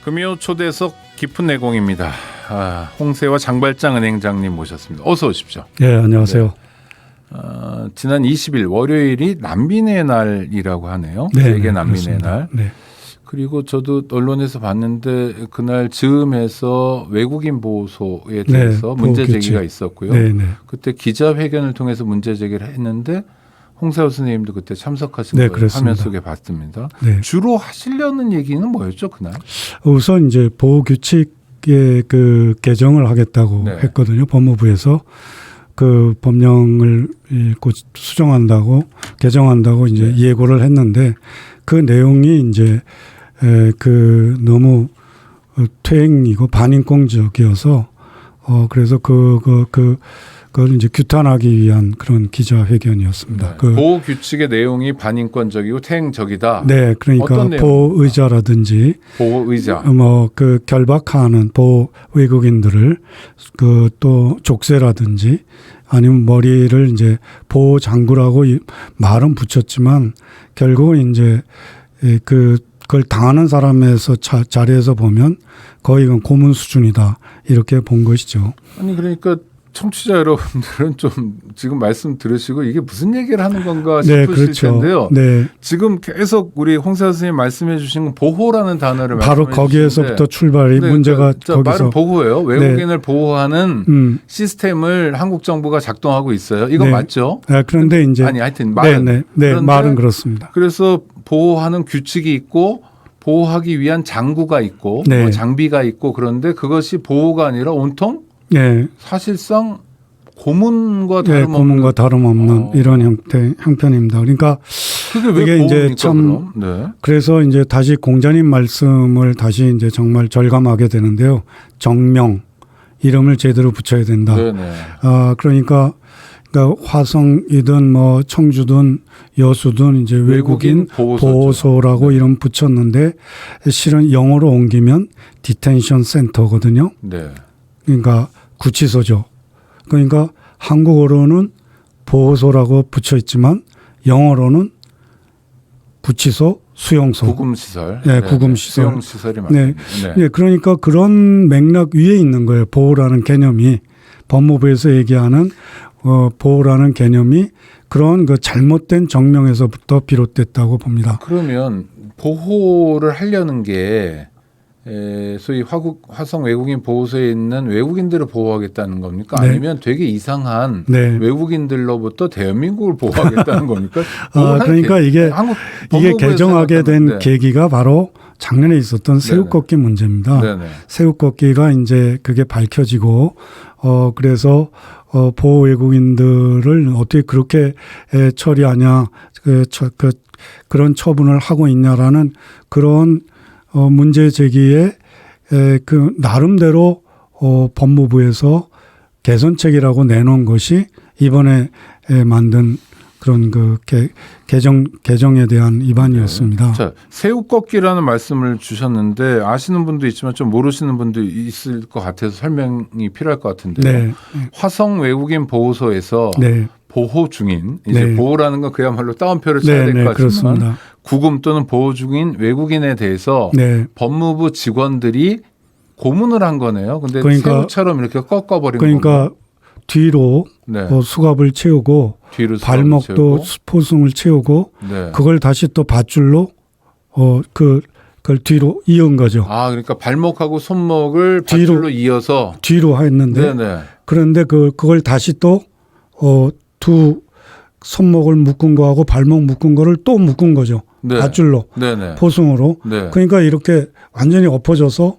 금요 초대석 깊은 내공입니다. 홍세화 장발장 은행장님 모셨습니다. 어서 오십시오. 네, 안녕하세요. 네. 지난 20일 월요일이 난민의 날이라고 하네요. 네, 세계 네, 난민의 그렇습니다. 날. 네. 그리고 저도 언론에서 봤는데 그날 즈음에서 외국인 보호소에 대해서 문제 제기가 있었고요. 네, 네. 그때 기자회견을 통해서 문제 제기를 했는데 홍세화 선생님도 그때 참석하신 네, 걸 그렇습니다. 화면 속에 봤습니다. 네. 주로 하시려는 얘기는 뭐였죠 그날? 우선 이제 보호 규칙의 그 개정을 하겠다고 네. 했거든요. 법무부에서 그 법령을 수정한다고 개정한다고 이제 네. 예고를 했는데 그 내용이 이제 그 너무 퇴행이고 반인권적이어서 그래서 그걸 이제 규탄하기 위한 그런 기자회견이었습니다. 네. 보호 규칙의 내용이 반인권적이고 퇴행적이다. 네, 그러니까 어떤 내용? 보호의자라든지 보호의자. 뭐 그 결박하는 보호 외국인들을 그 또 족쇄라든지 아니면 머리를 이제 보호 장구라고 말은 붙였지만 결국은 이제 그걸 당하는 사람에서 자리에서 보면 거의 고문 수준이다 이렇게 본 것이죠. 아니 그러니까 청취자 여러분들은 좀 지금 말씀 들으시고 이게 무슨 얘기를 하는 건가 싶으실 네, 그렇죠. 텐데요. 네. 지금 계속 우리 홍세화 선생님 말씀해 주신 건 보호라는 단어를 바로 말씀해 거기에서부터 출발이 네, 문제가 그러니까 거기서 말은 보호예요. 외국인을 보호하는 시스템을 한국 정부가 작동하고 있어요. 이건 네. 맞죠? 네, 그런데 이제 아니 하여튼 말은 네, 그런데 말은 그렇습니다. 그래서 보호하는 규칙이 있고 보호하기 위한 장구가 있고 네. 뭐 장비가 있고 그런데 그것이 보호가 아니라 온통 네. 사실상 고문과 네, 다름없는 고문과 다름없는 이런 형편입니다. 그러니까 그게 왜 이게 이제 보호입니까, 참 그럼? 네. 그래서 이제 다시 공자님 말씀을 다시 이제 정말 절감하게 되는데요. 정명 이름을 제대로 붙여야 된다. 네네. 그러니까 화성이든 뭐 청주든 여수든 이제 외국인 보호소라고 네. 이름 붙였는데 실은 영어로 옮기면 디텐션 센터거든요. 네. 그러니까 구치소죠. 그러니까 한국어로는 보호소라고 붙여 있지만 영어로는 구치소, 수용소. 구금시설. 네, 구금시설. 수용시설이 맞습니다. 네, 그러니까 그런 맥락 위에 있는 거예요. 보호라는 개념이 법무부에서 얘기하는 보호라는 개념이 그런 그 잘못된 정명에서부터 비롯됐다고 봅니다. 그러면 보호를 하려는 게 소위 화성 외국인 보호소에 있는 외국인들을 보호하겠다는 겁니까? 네. 아니면 되게 이상한 네. 외국인들로부터 대한민국을 보호하겠다는 겁니까? 그러니까 이게 개정하게 된 네. 계기가 바로 작년에 있었던 새우꺾기 문제입니다. 네네. 새우꺾기가 이제 그게 밝혀지고 그래서 보호 외국인들을 어떻게 그렇게 처리하냐 그런 처분을 하고 있냐라는 그런 문제 제기에 그 나름대로 법무부에서 개선책이라고 내놓은 것이 이번에 만든 그런 그 개정에 대한 위반이었습니다. 자, 새우꺾기라는 말씀을 주셨는데 아시는 분도 있지만 좀 모르시는 분도 있을 것 같아서 설명이 필요할 것 같은데요. 네. 화성 외국인 보호소에서 네. 보호 중인 이제 네. 보호라는 건 그야말로 따옴표를 쳐야 될 것 같지만 그렇습니다. 구금 또는 보호 중인 외국인에 대해서 네. 법무부 직원들이 고문을 한 거네요. 근데 그러니까 새우처럼 이렇게 꺾어버린 그러니까 건가요? 뒤로 네. 수갑을 채우고 뒤로 발목도 채우고. 포승을 채우고 네. 그걸 다시 또 밧줄로 그걸 뒤로 이은 거죠. 그러니까 발목하고 손목을 밧줄로 이어서 뒤로 했는데 네네. 그런데 그걸 다시 또 두 손목을 묶은 거하고 발목 묶은 거를 또 묶은 거죠. 네. 밧줄로 네네. 포승으로. 네. 그러니까 이렇게 완전히 엎어져서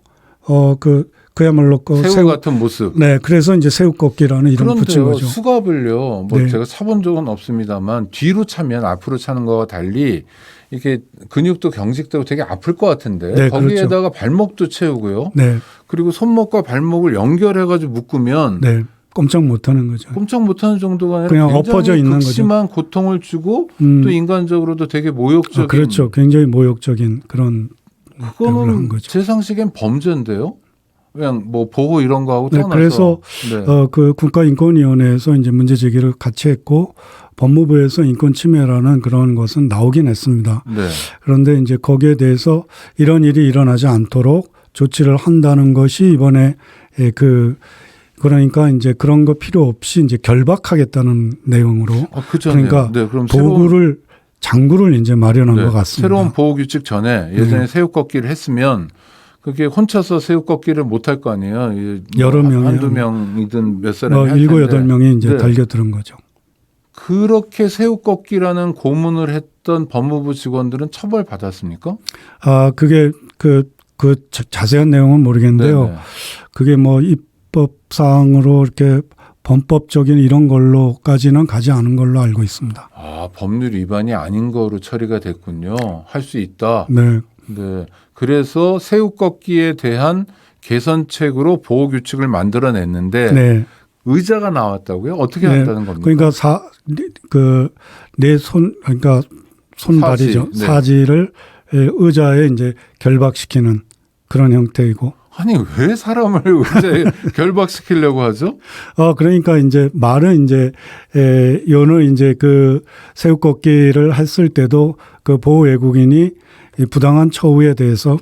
그야말로 새우 같은 모습. 네, 그래서 이제 새우꺾기라는 이름을 붙인 그런데요, 거죠. 수갑을요, 뭐 네. 제가 차본 적은 없습니다만 뒤로 차면 앞으로 차는 거와 달리 이렇게 근육도 경직되고 되게 아플 것 같은데 네, 거기에다가 그렇죠. 발목도 채우고요. 네, 그리고 손목과 발목을 연결해가지고 묶으면 네, 꼼짝 못하는 거죠. 꼼짝 못하는 정도가 아니라 그냥 굉장히 엎어져 있는 극심한 고통을 주고 또 인간적으로도 되게 모욕적인. 그렇죠. 굉장히 모욕적인 그런 대우를 한 그거는 거죠. 제 상식엔 범죄인데요. 그냥 뭐 보호 이런 거하고 네, 떠나서. 그래서 네. 그 국가인권위원회에서 이제 문제 제기를 같이 했고 법무부에서 인권 침해라는 그런 것은 나오긴 했습니다. 네. 그런데 이제 거기에 대해서 이런 일이 일어나지 않도록 조치를 한다는 것이 이번에 그러니까 이제 그런 거 필요 없이 이제 결박하겠다는 내용으로 그러니까 네, 그럼 장구를 이제 마련한 것 같습니다. 새로운 보호 규칙 전에 예전에 새우 꺾기를 했으면 그게 혼자서 새우 꺾기를 못 할 거 아니에요. 여러 명이 한두 명이든 몇 사람이 할 7, 텐데 8명이 이제 달겨드는 거죠. 그렇게 새우 꺾기라는 고문을 했던 법무부 직원들은 처벌받았습니까? 그게 그 자세한 내용은 모르겠는데요. 네네. 그게 뭐 입법상으로 이렇게 범법적인 이런 걸로까지는 가지 않은 걸로 알고 있습니다. 법률 위반이 아닌 거로 처리가 됐군요. 할 수 있다. 네. 네. 그래서 새우 꺾기에 대한 개선책으로 보호 규칙을 만들어냈는데 네. 의자가 나왔다고요? 어떻게 네. 한다는 겁니까? 그러니까 내 그러니까 손발이죠. 네. 사지를 의자에 이제 결박시키는 그런 형태이고. 아니 왜 사람을 의자에 결박시키려고 하죠? 그러니까 이제 말은 이제 여느 이제 그 새우 꺾기를 했을 때도 그 보호 외국인이 이 부당한 처우에 대해서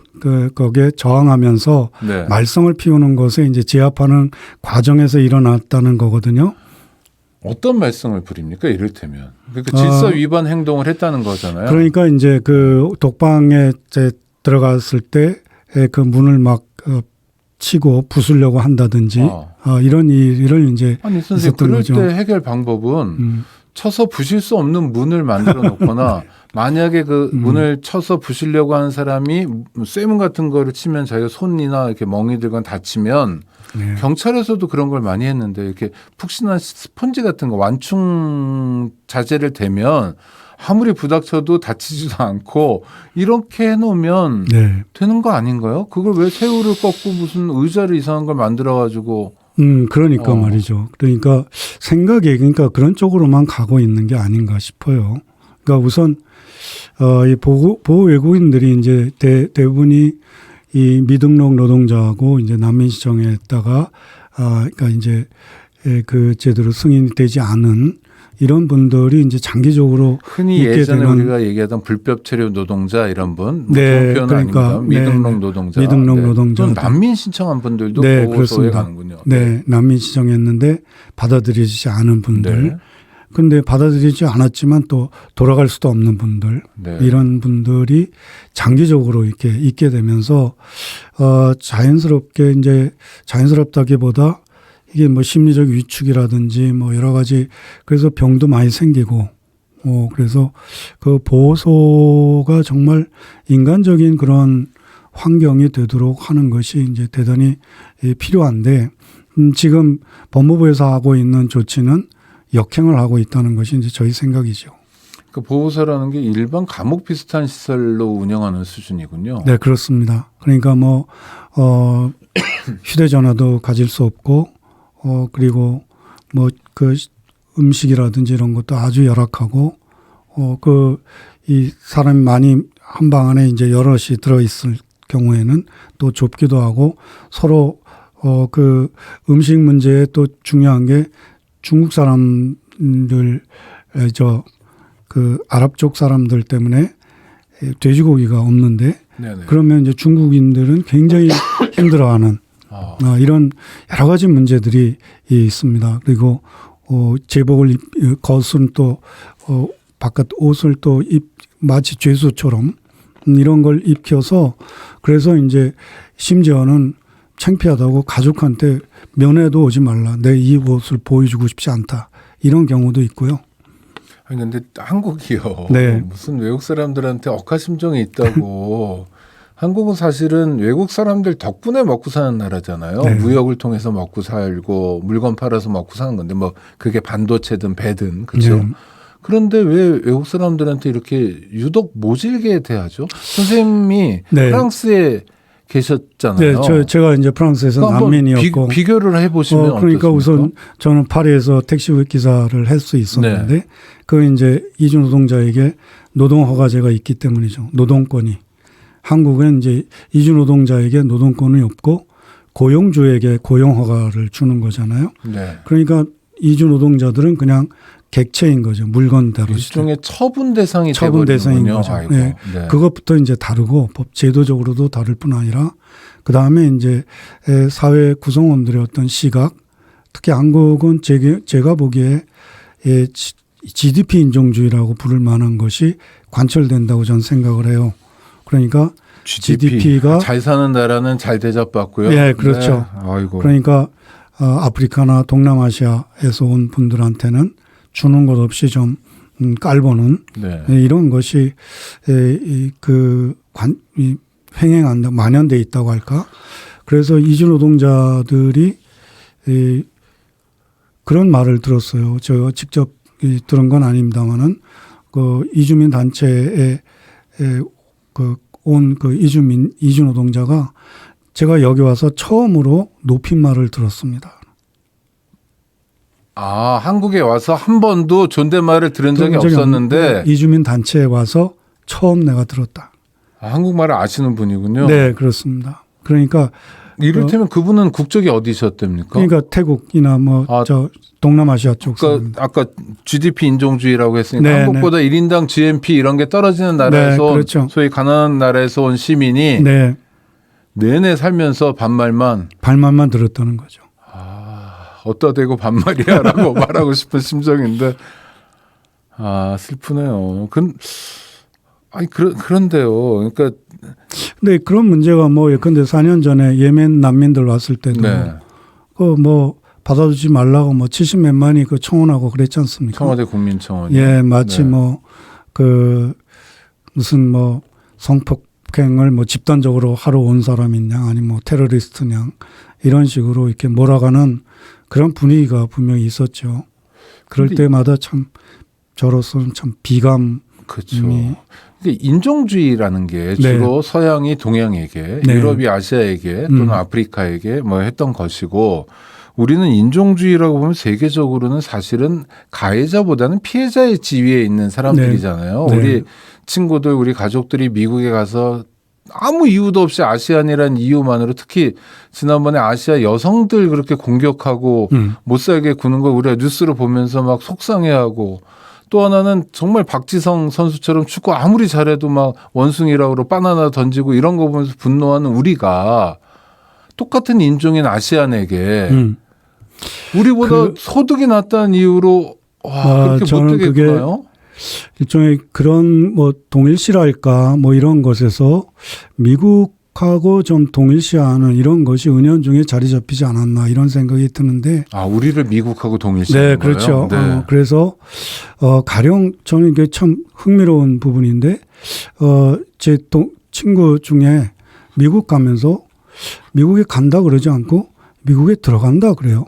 거기에 저항하면서 네. 말썽을 피우는 것에 이제 제압하는 과정에서 일어났다는 거거든요. 어떤 말썽을 부립니까? 이를테면 그러니까 질서 위반 행동을 했다는 거잖아요. 그러니까 이제 그 독방에 이제 들어갔을 때 그 문을 막 치고 부수려고 한다든지 이런 일을 이제 아니 선생님 그럴 거죠. 때 해결 방법은 쳐서 부실 수 없는 문을 만들어 놓거나 만약에 그 문을 쳐서 부시려고 하는 사람이 쇠문 같은 거를 치면 자기가 손이나 이렇게 멍이 들거나 다치면 네. 경찰에서도 그런 걸 많이 했는데 이렇게 푹신한 스펀지 같은 거 완충 자재를 대면 아무리 부닥쳐도 다치지도 않고 이렇게 해놓으면 네. 되는 거 아닌가요? 그걸 왜 새우를 꺾고 무슨 의자를 이상한 걸 만들어가지고 그러니까 말이죠. 그러니까 그러니까 그런 쪽으로만 가고 있는 게 아닌가 싶어요. 그러니까 우선 이 보호 외국인들이 이제 대부분이 이 미등록 노동자하고 이제 난민시청에다가 그러니까 이제 그 제대로 승인이 되지 않은 이런 분들이 이제 장기적으로 흔히 예전에 우리가 얘기하던 불법 체류 노동자 이런 분, 네, 표현은 그러니까 아닙니다. 미등록 노동자, 미등록 노동자, 난민 신청한 분들도 네, 보호소에 그렇습니다. 가는군요. 네, 난민 신청했는데 받아들이지 않은 분들, 네. 근데 받아들이지 않았지만 또 돌아갈 수도 없는 분들, 네. 이런 분들이 장기적으로 이렇게 있게 되면서 자연스럽다기보다 이게 뭐 심리적 위축이라든지 뭐 여러 가지 그래서 병도 많이 생기고 그래서 그 보호소가 정말 인간적인 그런 환경이 되도록 하는 것이 이제 대단히 필요한데 지금 법무부에서 하고 있는 조치는 역행을 하고 있다는 것이 이제 저희 생각이죠. 그 보호소라는 게 일반 감옥 비슷한 시설로 운영하는 수준이군요. 네, 그렇습니다. 그러니까 뭐 휴대전화도 가질 수 없고 그리고 뭐 그 음식이라든지 이런 것도 아주 열악하고 이 사람이 많이 한 방 안에 이제 여럿이 들어 있을 경우에는 또 좁기도 하고 서로 그 음식 문제에 또 중요한 게 중국 사람들 그 아랍 쪽 사람들 때문에 돼지고기가 없는데 네네. 그러면 이제 중국인들은 굉장히 힘들어하는 이런 여러 가지 문제들이 있습니다. 그리고 제복을 겉은 또 바깥 옷을 또 마치 죄수처럼 이런 걸 입혀서 그래서 이제 심지어는 창피하다고 가족한테 면회도 오지 말라. 내 이 옷을 보여주고 싶지 않다. 이런 경우도 있고요. 아니 근데 한국이요. 네. 무슨 외국 사람들한테 억하심정이 있다고. 한국은 사실은 외국 사람들 덕분에 먹고 사는 나라잖아요. 네. 무역을 통해서 먹고 살고 물건 팔아서 먹고 사는 건데 뭐 그게 반도체든 배든 그렇죠. 네. 그런데 왜 외국 사람들한테 이렇게 유독 모질게 대하죠? 선생님이 네. 프랑스에 계셨잖아요. 네, 제가 이제 프랑스에서 난민이었고 비교를 해보시면 그러니까 어떻습니까? 우선 저는 파리에서 택시 기사를 할 수 있었는데 네. 그 이제 이주 노동자에게 노동 허가제가 있기 때문이죠. 노동권이 한국은 이제 이주 노동자에게 노동권이 없고 고용주에게 고용 허가를 주는 거잖아요. 네. 그러니까 이주 노동자들은 그냥 객체인 거죠. 물건 다루시되. 일종의 처분 대상이 처분 대상인 되버리는군요. 거죠. 아이고. 네. 네. 그것부터 이제 다르고 법 제도적으로도 다를 뿐 아니라 그 다음에 이제 사회 구성원들의 어떤 시각, 특히 한국은 제가 보기에 GDP 인종주의라고 부를 만한 것이 관철된다고 저는 생각을 해요. 그러니까 GDP가 잘 사는 나라는 잘 대접받고요. 예, 그렇죠. 네. 아이고. 그러니까 아프리카나 동남아시아에서 온 분들한테는 주는 것 없이 좀 깔보는 네. 이런 것이 횡행한다, 만연돼 있다고 할까. 그래서 이주 노동자들이 그런 말을 들었어요. 제가 직접 들은 건 아닙니다만은 그 이주민 단체에 온 그 이주 노동자가 제가 여기 와서 처음으로 높임말을 들었습니다. 아, 한국에 와서 한 번도 존댓말을 들은 적이 없었는데 이주민 단체에 와서 처음 내가 들었다. 아, 한국말을 아시는 분이군요. 네, 그렇습니다. 그러니까 이를테면 그분은 국적이 어디셨답니까? 그러니까 태국이나 뭐 저 동남아시아 쪽 사람. 아까 GDP 인종주의라고 했으니까 네, 한국보다 1인당 GNP 이런 게 떨어지는 나라에서 네, 그렇죠. 온, 소위 가난한 나라에서 온 시민이 네, 내내 살면서 반말만 발만만 들었다는 거죠. 어따 대고 반말이야라고 말하고 싶은 심정인데 슬프네요. 그런데요. 그러니까 근데 그런 문제가 뭐 예컨대 4년 전에 예멘 난민들 왔을 때도 네. 그 뭐 받아주지 말라고 뭐 70몇만이 그 청원하고 그랬지 않습니까? 청와대 국민청원이. 예, 마치 네. 뭐 그 무슨 뭐 성폭행을 뭐 집단적으로 하러 온 사람이냐 아니 뭐 테러리스트냐 이런 식으로 이렇게 몰아가는 그런 분위기가 분명히 있었죠. 그럴 때마다 참 저로서는 참 비감. 그렇죠. 인종주의라는 게 네. 주로 서양이 동양에게, 네. 유럽이 아시아에게 또는 아프리카에게 뭐 했던 것이고 우리는 인종주의라고 보면 세계적으로는 사실은 가해자보다는 피해자의 지위에 있는 사람들이잖아요. 네. 우리 친구들, 우리 가족들이 미국에 가서 아무 이유도 없이 아시안이라는 이유만으로 특히 지난번에 아시아 여성들 그렇게 공격하고 못 살게 구는 걸 우리가 뉴스를 보면서 막 속상해하고 또 하나는 정말 박지성 선수처럼 축구 아무리 잘해도 막 원숭이라고 바나나 던지고 이런 거 보면서 분노하는 우리가 똑같은 인종인 아시안에게 우리보다 소득이 낮다는 이유로 그렇게 저는 못되게 구나요? 일종의 그런 뭐 동일시랄까 뭐 이런 것에서 미국하고 좀 동일시하는 이런 것이 은연중에 자리 잡히지 않았나 이런 생각이 드는데. 우리를 미국하고 동일시하는 네, 그렇죠. 거예요? 네. 그래서 가령 저는 이게 참 흥미로운 부분인데 제 친구 중에 미국 가면서 미국에 간다 그러지 않고 미국에 들어간다 그래요.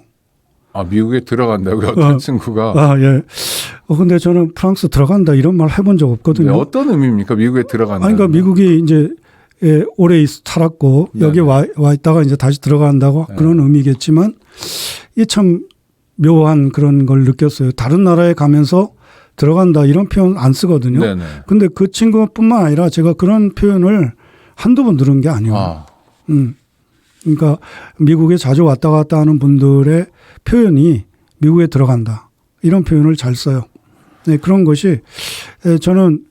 미국에 들어간다고요? 어떤 친구가? 예. 근데 저는 프랑스 들어간다 이런 말 해본 적 없거든요. 네, 어떤 의미입니까? 미국에 들어간다. 그러니까 미국이 이제 오래 살았고 여기 와 있다가 이제 다시 들어간다고 그런 의미겠지만 이게 참 묘한 그런 걸 느꼈어요. 다른 나라에 가면서 들어간다 이런 표현 안 쓰거든요. 네네. 근데 그 친구뿐만 아니라 제가 그런 표현을 한두 번 들은 게 아니에요. 그러니까 미국에 자주 왔다 갔다 하는 분들의 표현이 미국에 들어간다. 이런 표현을 잘 써요. 네, 그런 것이 저는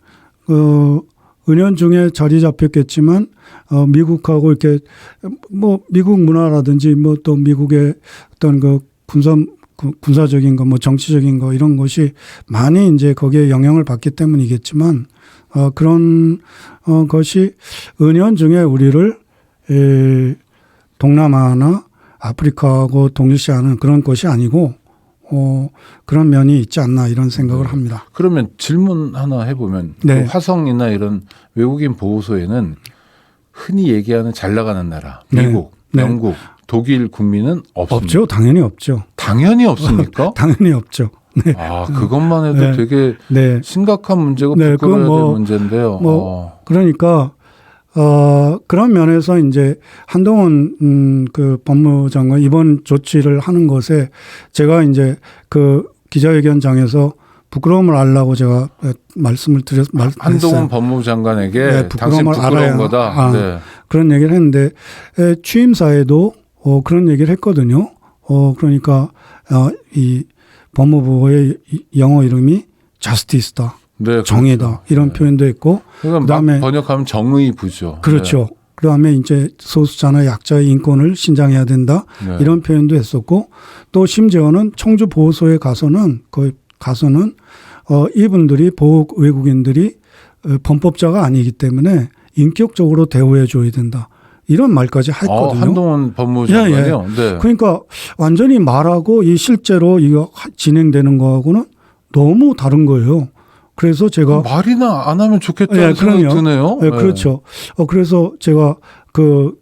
은연중에 자리 잡혔겠지만 미국하고 이렇게 뭐 미국 문화라든지 뭐 또 미국의 어떤 그 군사적인 거 뭐 정치적인 거 이런 것이 많이 이제 거기에 영향을 받기 때문이겠지만 그런 것이 은연중에 우리를 동남아나 아프리카하고 동일시하는 그런 것이 아니고 그런 면이 있지 않나 이런 생각을 합니다. 그러면 질문 하나 해보면 네. 그 화성이나 이런 외국인 보호소에는 흔히 얘기하는 잘 나가는 나라 미국, 네. 영국, 독일 국민은 없습니까? 없죠. 당연히 없죠. 당연히 없습니까? 당연히 없죠. 네. 그것만 해도 네. 되게 네. 심각한 문제고 네, 부끄러워야 그건 뭐- 될 문제인데요. 그러니까 그런 면에서 이제 한동훈 그 법무장관 이번 조치를 하는 것에 제가 이제 그 기자회견장에서 부끄러움을 알라고 제가 말씀을 한동훈 법무부 장관에게 네, 당신 부끄러움을 부끄러운 알아야 거다. 네. 그런 얘기를 했는데 취임사에도 그런 얘기를 했거든요. 그러니까 이 법무부의 영어 이름이 justice다. 네, 정의다. 그렇죠. 이런 네. 표현도 있고. 그러니까 그다음에 막 번역하면 정의부죠. 그렇죠. 그다음에 이제 소수자나 약자의 인권을 신장해야 된다. 네. 이런 표현도 했었고 또 심지어는 청주 보호소에 가서는 이분들이 보호 외국인들이 범법자가 아니기 때문에 인격적으로 대우해 줘야 된다. 이런 말까지 했거든요. 한동훈 법무부 장관이요. 네. 그러니까 완전히 말하고 이 실제로 이거 진행되는 거하고는 너무 다른 거예요. 그래서 제가 말이나 안 하면 좋겠다는 생각이 그럼요. 드네요. 네, 그렇죠. 그래서 제가 그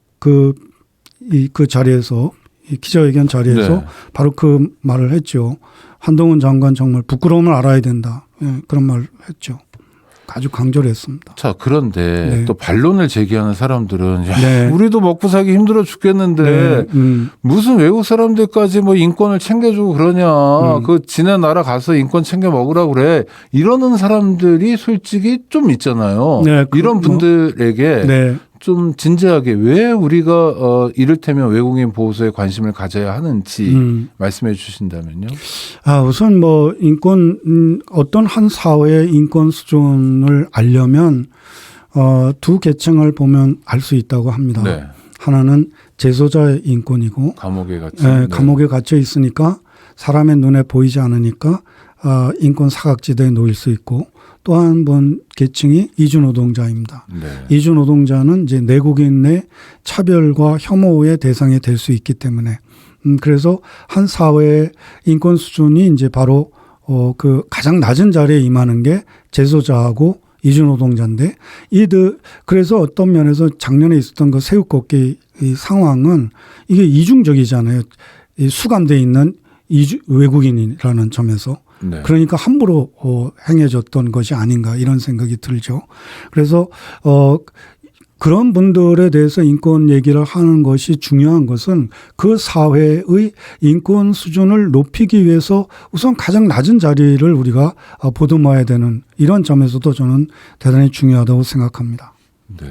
자리에서 이 기자회견 자리에서 네. 바로 그 말을 했죠. 한동훈 장관 정말 부끄러움을 알아야 된다. 그런 말을 했죠. 아주 강조를 했습니다. 자, 그런데 네. 또 반론을 제기하는 사람들은 야, 네. 우리도 먹고 살기 힘들어 죽겠는데 무슨 외국 사람들까지 뭐 인권을 챙겨주고 그러냐. 그 지네 나라 가서 인권 챙겨 먹으라고 그래. 이러는 사람들이 솔직히 좀 있잖아요. 네, 이런 분들에게 네. 좀 진지하게 왜 우리가 이를테면 외국인 보호소에 관심을 가져야 하는지 말씀해 주신다면요. 우선 뭐 인권 어떤 한 사회의 인권 수준을 알려면 두 계층을 보면 알 수 있다고 합니다. 네. 하나는 재소자의 인권이고 감옥에 갇혀. 네. 감옥에 갇혀 있으니까 사람의 눈에 보이지 않으니까 인권 사각지대에 놓일 수 있고 또 한 번 계층이 이주노동자입니다. 네. 이주노동자는 이제 내국인 내 차별과 혐오의 대상이 될 수 있기 때문에 그래서 한 사회의 인권 수준이 이제 바로 그 가장 낮은 자리에 임하는 게 재소자하고 이주노동자인데 그래서 어떤 면에서 작년에 있었던 그 새우꺾기 이 상황은 이게 이중적이잖아요. 이 수감돼 있는 외국인이라는 점에서. 네. 그러니까 함부로 행해졌던 것이 아닌가 이런 생각이 들죠. 그래서 그런 분들에 대해서 인권 얘기를 하는 것이 중요한 것은 그 사회의 인권 수준을 높이기 위해서 우선 가장 낮은 자리를 우리가 보듬어야 되는 이런 점에서도 저는 대단히 중요하다고 생각합니다. 네.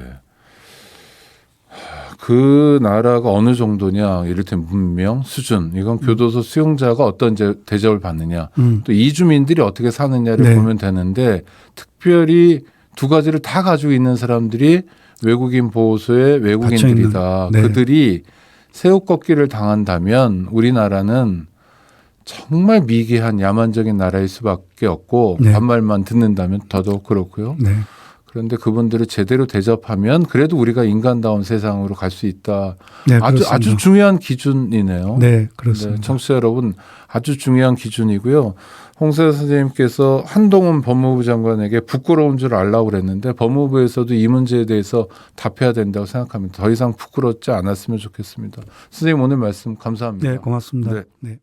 그 나라가 어느 정도냐, 이를테면 문명, 수준, 이건 교도소 수용자가 어떤 대접을 받느냐, 또 이주민들이 어떻게 사느냐를 네. 보면 되는데, 특별히 두 가지를 다 가지고 있는 사람들이 외국인 보호소의 외국인들이다. 네. 그들이 새우꺾기를 당한다면 우리나라는 정말 미개한 야만적인 나라일 수밖에 없고, 네. 반말만 듣는다면 더더욱 그렇고요. 네. 그런데 그분들을 제대로 대접하면 그래도 우리가 인간다운 세상으로 갈 수 있다. 네, 아주 중요한 기준이네요. 네, 그렇습니다. 네, 청취자 여러분, 아주 중요한 기준이고요. 홍세화 선생님께서 한동훈 법무부 장관에게 부끄러운 줄 알라고 그랬는데 법무부에서도 이 문제에 대해서 답해야 된다고 생각합니다. 더 이상 부끄럽지 않았으면 좋겠습니다. 선생님 오늘 말씀 감사합니다. 네, 고맙습니다. 네. 네.